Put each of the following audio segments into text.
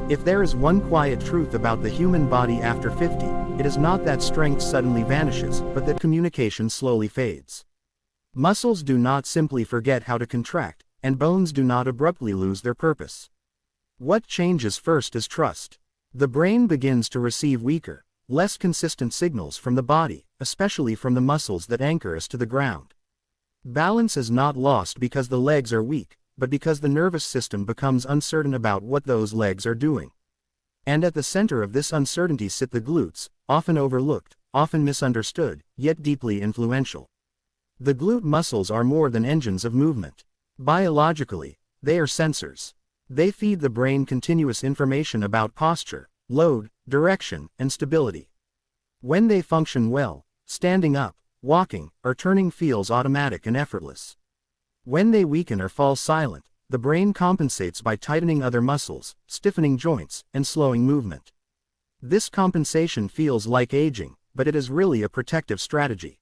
If there is one quiet truth about the human body after 50, it is not that strength suddenly vanishes, but that communication slowly fades. Muscles do not simply forget how to contract, and bones do not abruptly lose their purpose. What changes first is trust. The brain begins to receive weaker, less consistent signals from the body, especially from the muscles that anchor us to the ground. Balance is not lost because the legs are weak, but because the nervous system becomes uncertain about what those legs are doing. And at the center of this uncertainty sit the glutes, often overlooked, often misunderstood, yet deeply influential. The glute muscles are more than engines of movement. Biologically, they are sensors. They feed the brain continuous information about posture, load, direction, and stability. When they function well, standing up, walking, or turning feels automatic and effortless. When they weaken or fall silent, the brain compensates by tightening other muscles, stiffening joints, and slowing movement. This compensation feels like aging, but it is really a protective strategy.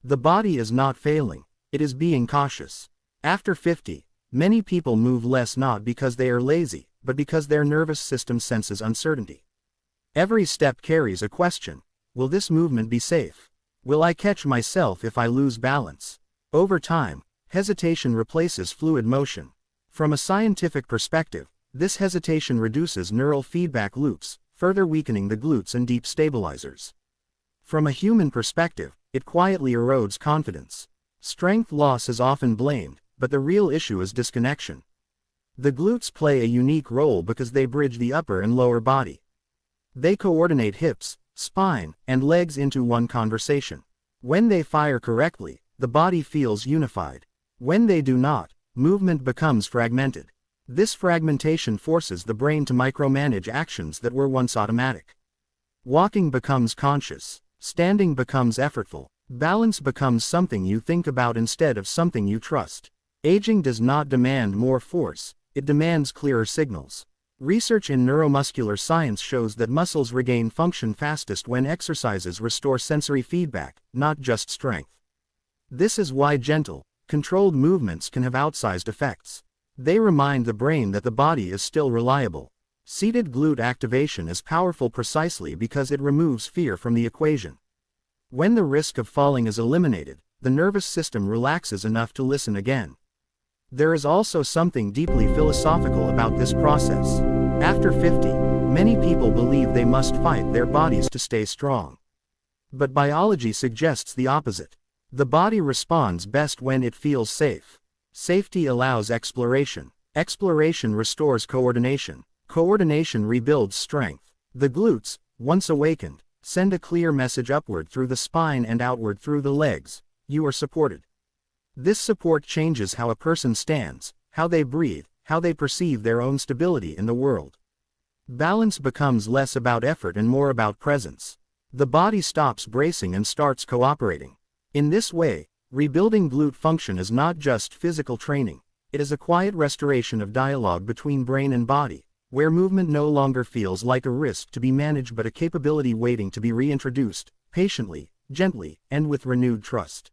The body is not failing, it is being cautious. After 50, many people move less not because they are lazy, but because their nervous system senses uncertainty. Every step carries a question. Will this movement be safe? Will I catch myself if I lose balance? Over time, hesitation replaces fluid motion. From a scientific perspective, this hesitation reduces neural feedback loops, further weakening the glutes and deep stabilizers. From a human perspective, it quietly erodes confidence. Strength loss is often blamed, but the real issue is disconnection. The glutes play a unique role because they bridge the upper and lower body. They coordinate hips, spine, and legs into one conversation. When they fire correctly, the body feels unified. When they do not, movement becomes fragmented. This fragmentation forces the brain to micromanage actions that were once automatic. Walking becomes conscious. Standing becomes effortful. Balance becomes something you think about instead of something you trust. Aging does not demand more force, it demands clearer signals. Research in neuromuscular science shows that muscles regain function fastest when exercises restore sensory feedback, not just strength. This is why gentle, controlled movements can have outsized effects. They remind the brain that the body is still reliable. Seated glute activation is powerful precisely because it removes fear from the equation. When the risk of falling is eliminated, the nervous system relaxes enough to listen again. There is also something deeply philosophical about this process. After 50, many people believe they must fight their bodies to stay strong. But biology suggests the opposite. The body responds best when it feels safe. Safety allows exploration. Exploration restores coordination. Coordination rebuilds strength. The glutes, once awakened, send a clear message upward through the spine and outward through the legs. You are supported. This support changes how a person stands, how they breathe, how they perceive their own stability in the world. Balance becomes less about effort and more about presence. The body stops bracing and starts cooperating. In this way, rebuilding glute function is not just physical training, it is a quiet restoration of dialogue between brain and body, where movement no longer feels like a risk to be managed but a capability waiting to be reintroduced, patiently, gently, and with renewed trust.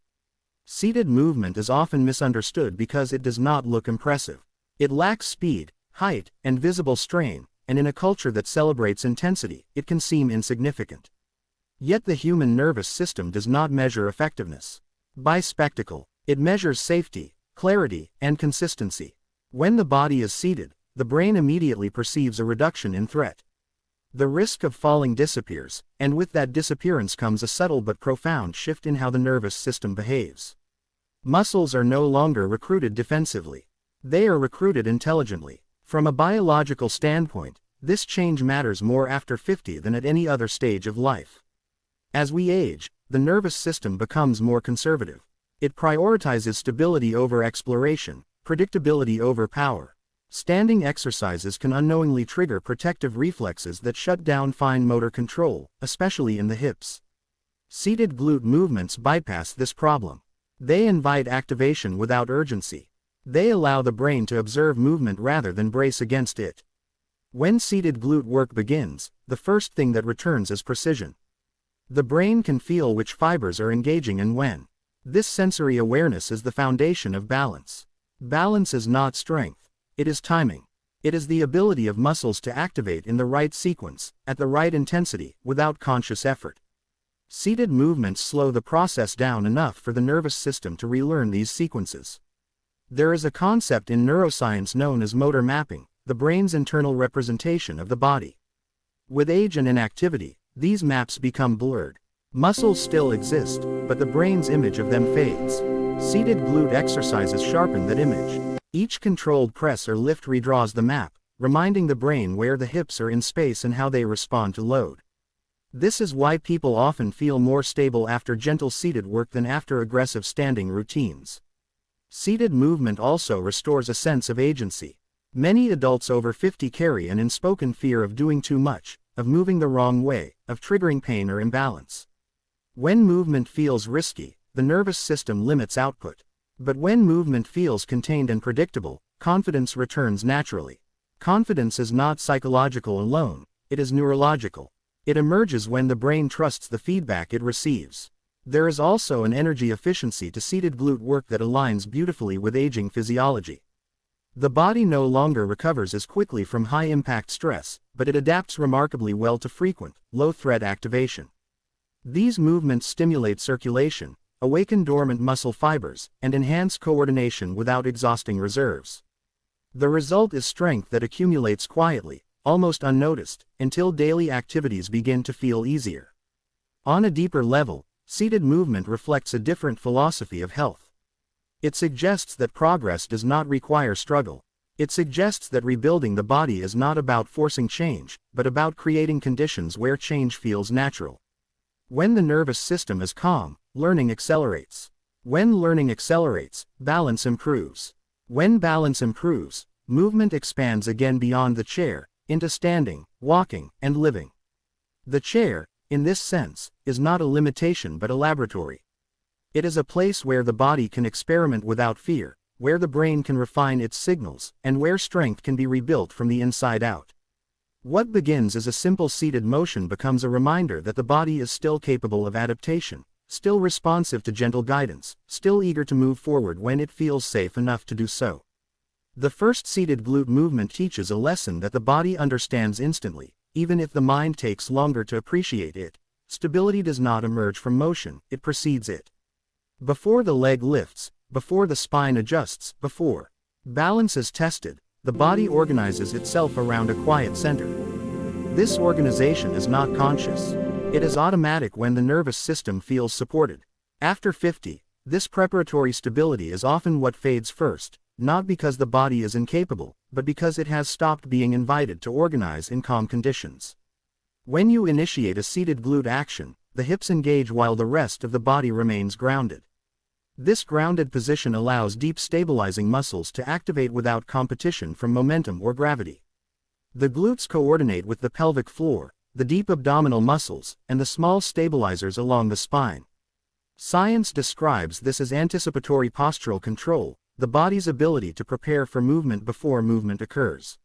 Seated movement is often misunderstood because it does not look impressive. It lacks speed, height, and visible strain, and in a culture that celebrates intensity, it can seem insignificant. Yet the human nervous system does not measure effectiveness by spectacle. It measures safety, clarity, and consistency. When the body is seated, the brain immediately perceives a reduction in threat. The risk of falling disappears, and with that disappearance comes a subtle but profound shift in how the nervous system behaves. Muscles are no longer recruited defensively. They are recruited intelligently. From a biological standpoint, this change matters more after 50 than at any other stage of life. As we age, the nervous system becomes more conservative. It prioritizes stability over exploration, predictability over power. Standing exercises can unknowingly trigger protective reflexes that shut down fine motor control, especially in the hips. Seated glute movements bypass this problem. They invite activation without urgency. They allow the brain to observe movement rather than brace against it. When seated glute work begins, the first thing that returns is precision. The brain can feel which fibers are engaging and when. This sensory awareness is the foundation of balance. Balance is not strength, it is timing. It is the ability of muscles to activate in the right sequence, at the right intensity, without conscious effort. Seated movements slow the process down enough for the nervous system to relearn these sequences. There is a concept in neuroscience known as motor mapping, the brain's internal representation of the body. With age and inactivity, these maps become blurred. Muscles still exist, but the brain's image of them fades. Seated glute exercises sharpen that image. Each controlled press or lift redraws the map, reminding the brain where the hips are in space and how they respond to load. This is why people often feel more stable after gentle seated work than after aggressive standing routines. Seated movement also restores a sense of agency. Many adults over 50 carry an unspoken fear of doing too much, of moving the wrong way, of triggering pain or imbalance. When movement feels risky, the nervous system limits output. But when movement feels contained and predictable, confidence returns naturally. Confidence is not psychological alone, it is neurological. It emerges when the brain trusts the feedback it receives. There is also an energy efficiency to seated glute work that aligns beautifully with aging physiology. The body no longer recovers as quickly from high-impact stress, but it adapts remarkably well to frequent, low-threat activation. These movements stimulate circulation, awaken dormant muscle fibers, and enhance coordination without exhausting reserves. The result is strength that accumulates quietly, almost unnoticed, until daily activities begin to feel easier. On a deeper level, seated movement reflects a different philosophy of health. It suggests that progress does not require struggle. It suggests that rebuilding the body is not about forcing change, but about creating conditions where change feels natural. When the nervous system is calm, learning accelerates. When learning accelerates, balance improves. When balance improves, movement expands again beyond the chair, into standing, walking, and living. The chair, in this sense, is not a limitation but a laboratory. It is a place where the body can experiment without fear, where the brain can refine its signals, and where strength can be rebuilt from the inside out. What begins as a simple seated motion becomes a reminder that the body is still capable of adaptation, still responsive to gentle guidance, still eager to move forward when it feels safe enough to do so. The first seated glute movement teaches a lesson that the body understands instantly, even if the mind takes longer to appreciate it. Stability does not emerge from motion, it precedes it. Before the leg lifts, before the spine adjusts, before balance is tested, the body organizes itself around a quiet center. This organization is not conscious. It is automatic when the nervous system feels supported. After 50, this preparatory stability is often what fades first, not because the body is incapable, but because it has stopped being invited to organize in calm conditions. When you initiate a seated glute action, the hips engage while the rest of the body remains grounded. This grounded position allows deep stabilizing muscles to activate without competition from momentum or gravity. The glutes coordinate with the pelvic floor, the deep abdominal muscles, and the small stabilizers along the spine. Science describes this as anticipatory postural control, the body's ability to prepare for movement before movement occurs.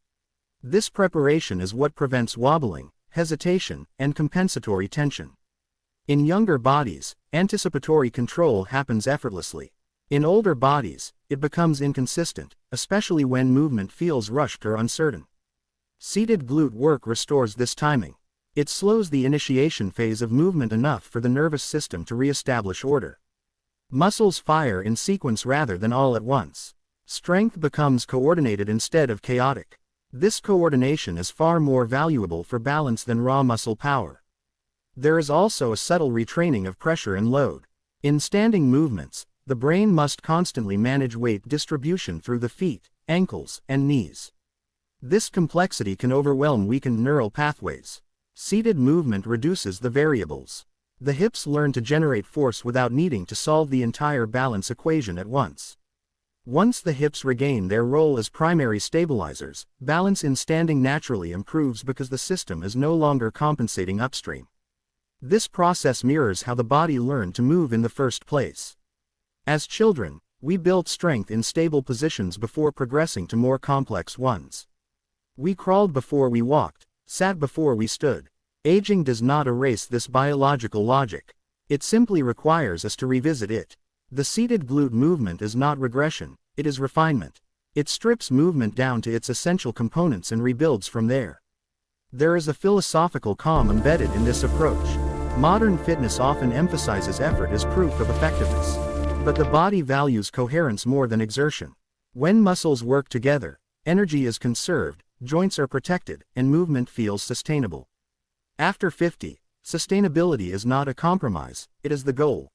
This preparation is what prevents wobbling, hesitation, and compensatory tension. In younger bodies, anticipatory control happens effortlessly. In older bodies, it becomes inconsistent, especially when movement feels rushed or uncertain. Seated glute work restores this timing. It slows the initiation phase of movement enough for the nervous system to re-establish order. Muscles fire in sequence rather than all at once. Strength becomes coordinated instead of chaotic. This coordination is far more valuable for balance than raw muscle power. There is also a subtle retraining of pressure and load. In standing movements, the brain must constantly manage weight distribution through the feet, ankles, and knees. This complexity can overwhelm weakened neural pathways. Seated movement reduces the variables. The hips learn to generate force without needing to solve the entire balance equation at once. Once the hips regain their role as primary stabilizers, balance in standing naturally improves because the system is no longer compensating upstream. This process mirrors how the body learned to move in the first place. As children, we built strength in stable positions before progressing to more complex ones. We crawled before we walked, sat before we stood. Aging does not erase this biological logic. It simply requires us to revisit it. The seated glute movement is not regression, it is refinement. It strips movement down to its essential components and rebuilds from there. There is a philosophical calm embedded in this approach. Modern fitness often emphasizes effort as proof of effectiveness. But the body values coherence more than exertion. When muscles work together, energy is conserved, joints are protected, and movement feels sustainable. After 50, sustainability is not a compromise, it is the goal.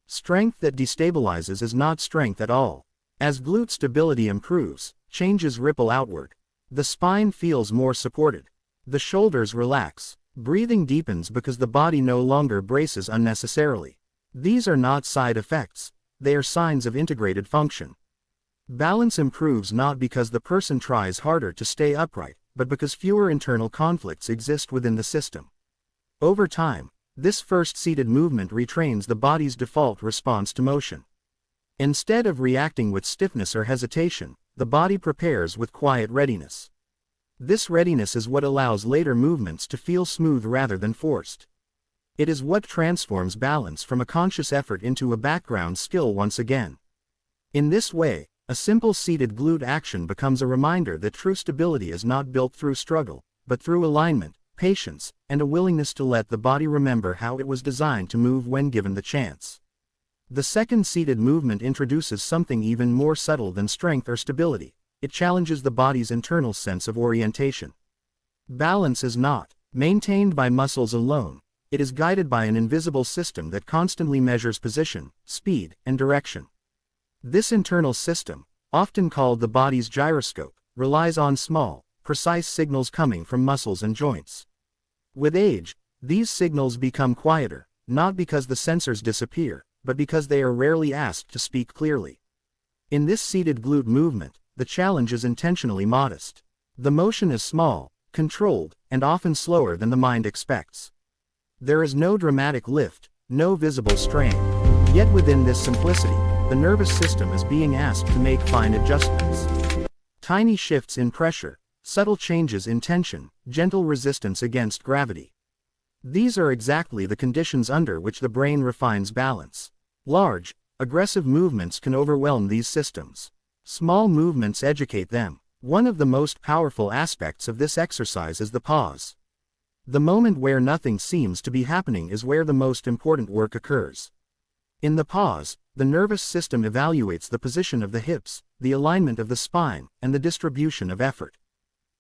Strength that destabilizes is not strength at all. As glute stability improves, changes ripple outward. The spine feels more supported. The shoulders relax. Breathing deepens because the body no longer braces unnecessarily. These are not side effects, they are signs of integrated function. Balance improves not because the person tries harder to stay upright, but because fewer internal conflicts exist within the system. Over time, this first seated movement retrains the body's default response to motion. Instead of reacting with stiffness or hesitation, the body prepares with quiet readiness. This readiness is what allows later movements to feel smooth rather than forced. It is what transforms balance from a conscious effort into a background skill once again. In this way, a simple seated glute action becomes a reminder that true stability is not built through struggle, but through alignment, patience, and a willingness to let the body remember how it was designed to move when given the chance. The second seated movement introduces something even more subtle than strength or stability. It challenges the body's internal sense of orientation. Balance is not maintained by muscles alone, it is guided by an invisible system that constantly measures position, speed, and direction. This internal system, often called the body's gyroscope, relies on small, precise signals coming from muscles and joints. With age, these signals become quieter, not because the sensors disappear, but because they are rarely asked to speak clearly. In this seated glute movement, the challenge is intentionally modest. The motion is small, controlled, and often slower than the mind expects. There is no dramatic lift, no visible strain. Yet within this simplicity, the nervous system is being asked to make fine adjustments. Tiny shifts in pressure, subtle changes in tension, gentle resistance against gravity. These are exactly the conditions under which the brain refines balance. Large, aggressive movements can overwhelm these systems. Small movements educate them. One of the most powerful aspects of this exercise is the pause. The moment where nothing seems to be happening is where the most important work occurs. In the pause, the nervous system evaluates the position of the hips, the alignment of the spine, and the distribution of effort.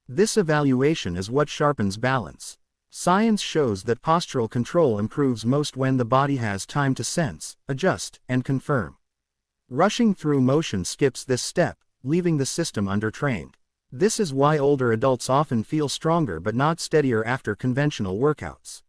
This evaluation is what sharpens balance. Science shows that postural control improves most when the body has time to sense, adjust, and confirm. Rushing through motion skips this step, leaving the system undertrained. This is why older adults often feel stronger but not steadier after conventional workouts.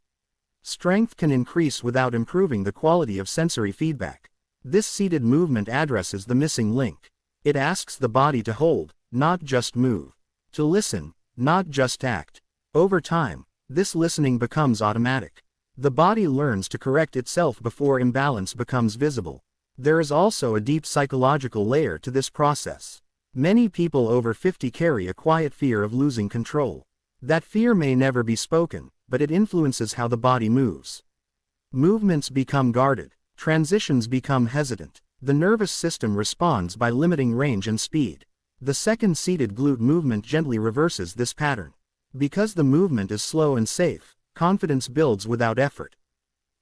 Strength can increase without improving the quality of sensory feedback. This seated movement addresses the missing link. It asks the body to hold, not just move. To listen, not just act. Over time, this listening becomes automatic. The body learns to correct itself before imbalance becomes visible. There is also a deep psychological layer to this process. Many people over 50 carry a quiet fear of losing control. That fear may never be spoken, but it influences how the body moves. Movements become guarded, transitions become hesitant. The nervous system responds by limiting range and speed. The second seated glute movement gently reverses this pattern. Because the movement is slow and safe, confidence builds without effort.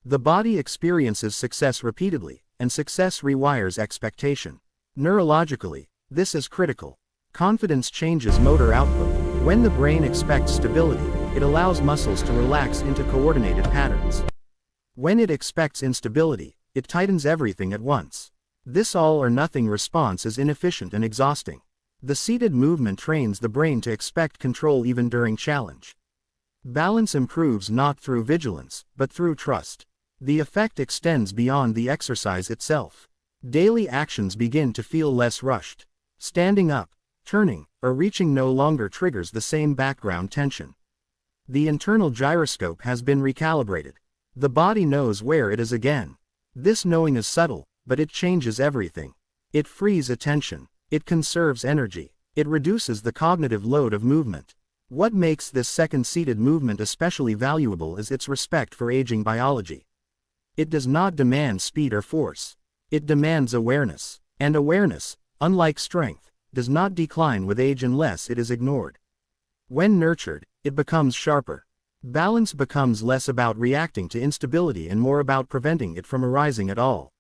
The body experiences success repeatedly, and success rewires expectation. Neurologically, this is critical. Confidence changes motor output. When the brain expects stability, it allows muscles to relax into coordinated patterns. When it expects instability, it tightens everything at once. This all-or-nothing response is inefficient and exhausting. The seated movement trains the brain to expect control even during challenge. Balance improves not through vigilance, but through trust. The effect extends beyond the exercise itself. Daily actions begin to feel less rushed. Standing up, turning, or reaching no longer triggers the same background tension. The internal gyroscope has been recalibrated. The body knows where it is again. This knowing is subtle, but it changes everything. It frees attention. It conserves energy. It reduces the cognitive load of movement. What makes this second seated movement especially valuable is its respect for aging biology. It does not demand speed or force. It demands awareness. And awareness, unlike strength, does not decline with age unless it is ignored. When nurtured, it becomes sharper. Balance becomes less about reacting to instability and more about preventing it from arising at all.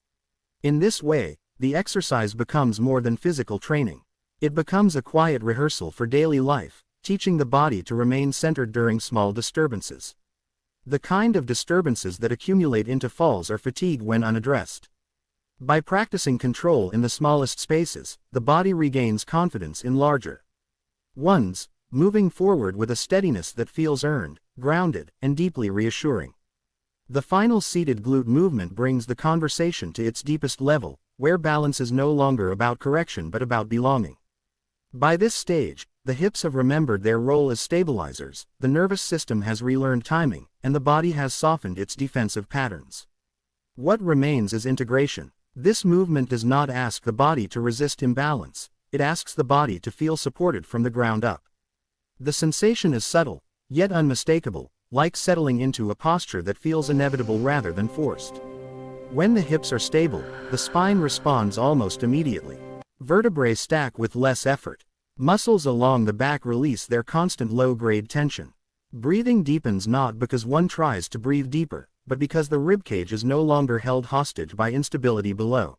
In this way, the exercise becomes more than physical training. It becomes a quiet rehearsal for daily life, teaching the body to remain centered during small disturbances. The kind of disturbances that accumulate into falls or fatigue when unaddressed. By practicing control in the smallest spaces, the body regains confidence in larger ones, moving forward with a steadiness that feels earned, grounded, and deeply reassuring. The final seated glute movement brings the conversation to its deepest level, where balance is no longer about correction but about belonging. By this stage, the hips have remembered their role as stabilizers, the nervous system has relearned timing, and the body has softened its defensive patterns. What remains is integration. This movement does not ask the body to resist imbalance, it asks the body to feel supported from the ground up. The sensation is subtle, yet unmistakable, like settling into a posture that feels inevitable rather than forced. When the hips are stable, the spine responds almost immediately. Vertebrae stack with less effort. Muscles along the back release their constant low-grade tension. Breathing deepens not because one tries to breathe deeper, but because the ribcage is no longer held hostage by instability below.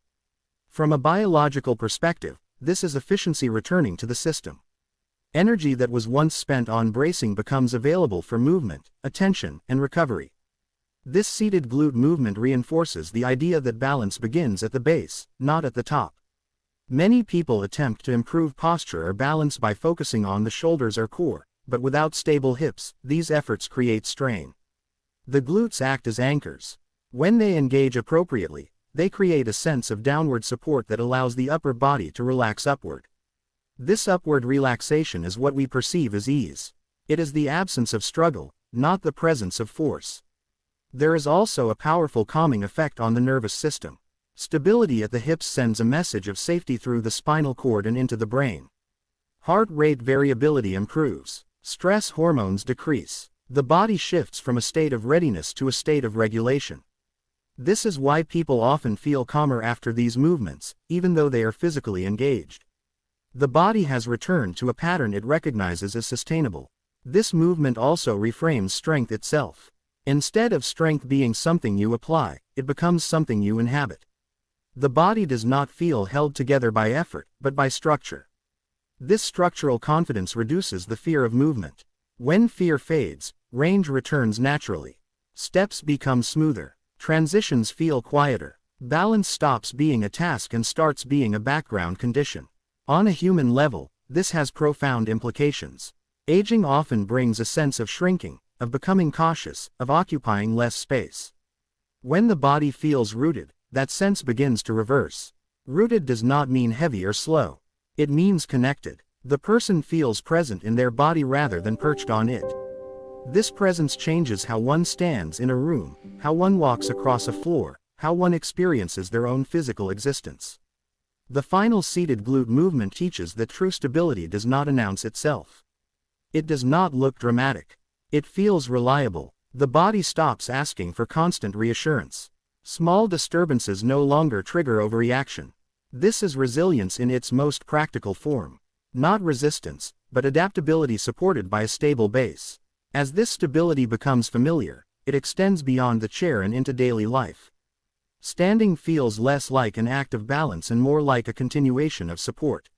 From a biological perspective, this is efficiency returning to the system. Energy that was once spent on bracing becomes available for movement, attention, and recovery. This seated glute movement reinforces the idea that balance begins at the base, not at the top. Many people attempt to improve posture or balance by focusing on the shoulders or core, but without stable hips, these efforts create strain. The glutes act as anchors. When they engage appropriately, they create a sense of downward support that allows the upper body to relax upward. This upward relaxation is what we perceive as ease. It is the absence of struggle, not the presence of force. There is also a powerful calming effect on the nervous system. Stability at the hips sends a message of safety through the spinal cord and into the brain. Heart rate variability improves. Stress hormones decrease. The body shifts from a state of readiness to a state of regulation. This is why people often feel calmer after these movements, even though they are physically engaged. The body has returned to a pattern it recognizes as sustainable. This movement also reframes strength itself. Instead of strength being something you apply, it becomes something you inhabit. The body does not feel held together by effort, but by structure. This structural confidence reduces the fear of movement. When fear fades, range returns naturally. Steps become smoother. Transitions feel quieter. Balance stops being a task and starts being a background condition. On a human level, this has profound implications. Aging often brings a sense of shrinking, of becoming cautious, of occupying less space. When the body feels rooted, that sense begins to reverse. Rooted does not mean heavy or slow. It means connected. The person feels present in their body rather than perched on it. This presence changes how one stands in a room, how one walks across a floor, how one experiences their own physical existence. The final seated glute movement teaches that true stability does not announce itself. It does not look dramatic. It feels reliable. The body stops asking for constant reassurance. Small disturbances no longer trigger overreaction. This is resilience in its most practical form. Not resistance, but adaptability supported by a stable base. As this stability becomes familiar, it extends beyond the chair and into daily life. Standing feels less like an act of balance and more like a continuation of support.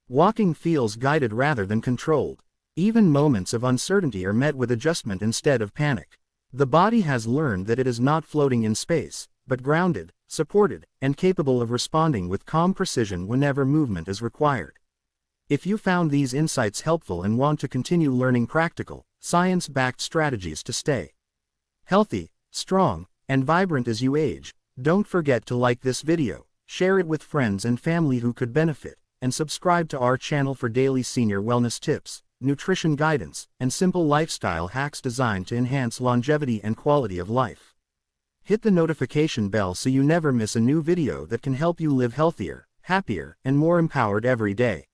Walking feels guided rather than controlled. Even moments of uncertainty are met with adjustment instead of panic. The body has learned that it is not floating in space, but grounded, supported, and capable of responding with calm precision whenever movement is required. If you found these insights helpful and want to continue learning practical, science-backed strategies to stay healthy, strong, and vibrant as you age, don't forget to like this video, share it with friends and family who could benefit, and subscribe to our channel for daily senior wellness tips, nutrition guidance, and simple lifestyle hacks designed to enhance longevity and quality of life. Hit the notification bell so you never miss a new video that can help you live healthier, happier, and more empowered every day.